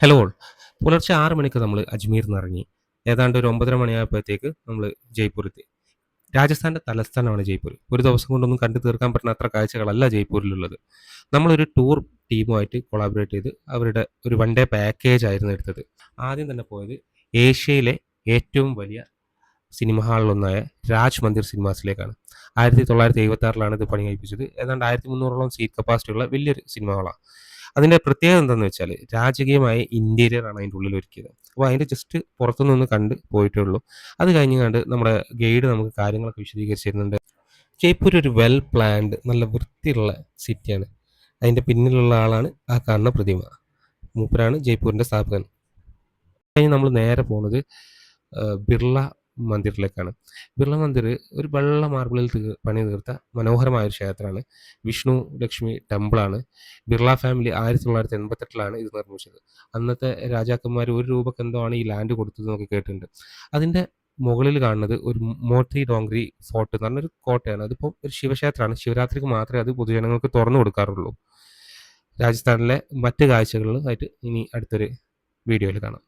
Hello all. പുലർച്ചെ 6 മണിക്ക് നമ്മൾ അജ്മീറിൽ നിന്ന് ഇറങ്ങി. ഏതാണ്ട് ഒരു 9:30 മണിയായപ്പോഴത്തേക്ക് നമ്മൾ ജയ്പൂരെത്തി. രാജസ്ഥാന്റെ തലസ്ഥാനമാണ് ജയ്പൂർ. ഒരു ദിവസം കൊണ്ടൊന്നും കണ്ടു തീർക്കാൻ പറ്റുന്ന അത്ര കാഴ്ചകളല്ല ജയ്പൂരിലുള്ളത്. നമ്മളൊരു ടൂർ ടീമുമായിട്ട് കൊളാബറേറ്റ് ചെയ്ത് അവരുടെ ഒരു വൺ ഡേ പാക്കേജ് ആയിരുന്നു എടുത്തത്. ആദ്യം തന്നെ പോയത് ഏഷ്യയിലെ ഏറ്റവും വലിയ സിനിമ ഹാളിലൊന്നായ രാജ് മന്ദിർ സിനിമാസിലേക്കാണ്. 1976ലാണ് ഇത് പണി കഴിപ്പിച്ചത്. ഏതാണ്ട് 1300ഓളം സീറ്റ് കപ്പാസിറ്റിയുള്ള വലിയൊരു സിനിമ ഹാളാണ്. അതിൻ്റെ പ്രത്യേകത എന്താണെന്ന് വെച്ചാൽ രാജകീയമായ ഇൻറ്റീരിയർ ആണ് അതിൻ്റെ ഉള്ളിൽ ഒരുക്കിയത്. അപ്പോൾ അതിൻ്റെ ജസ്റ്റ് പുറത്തുനിന്ന് കണ്ട് പോയിട്ടേ ഉള്ളൂ. അത് കഴിഞ്ഞങ്ങാണ്ട് നമ്മുടെ ഗൈഡ് നമുക്ക് കാര്യങ്ങളൊക്കെ വിശദീകരിച്ച് തരുന്നുണ്ട്. ജയ്പൂർ ഒരു വെൽ പ്ലാൻഡ് നല്ല വൃത്തിയുള്ള സിറ്റിയാണ്. അതിൻ്റെ പിന്നിലുള്ള ആളാണ് ആ കാണുന്ന പ്രതിമ. മൂപ്പരാണ് ജയ്പൂരിൻ്റെ സ്ഥാപകൻ. കഴിഞ്ഞ് നമ്മൾ നേരെ പോകുന്നത് ബിർള മന്ദിറിലേക്കാണ്. ബിർള മന്ദിർ ഒരു വെള്ള മാർബിളിൽ പണി തീർത്ത മനോഹരമായ ഒരു ക്ഷേത്രമാണ്. വിഷ്ണു ലക്ഷ്മി ടെമ്പിളാണ്. ബിർള ഫാമിലി 1988ലാണ് ഇത് നിർമ്മിച്ചത്. അന്നത്തെ രാജാക്കന്മാർ ₹1 എന്തോ ആണ് ഈ ലാൻഡ് കൊടുത്തത് എന്നൊക്കെ കേട്ടിട്ടുണ്ട്. അതിൻ്റെ മുകളിൽ കാണുന്നത് ഒരു മോത്തി ഡോങ്ക്രി ഫോർട്ട് എന്ന് പറഞ്ഞൊരു കോട്ടയാണ്. അതിപ്പോൾ ഒരു ശിവക്ഷേത്രമാണ്. ശിവരാത്രിക്ക് മാത്രമേ അത് പൊതുജനങ്ങൾക്ക് തുറന്നു കൊടുക്കാറുള്ളൂ. രാജസ്ഥാനിലെ മറ്റ് കാഴ്ചകളിൽ ആയിട്ട് ഇനി അടുത്തൊരു വീഡിയോയിൽ കാണാം.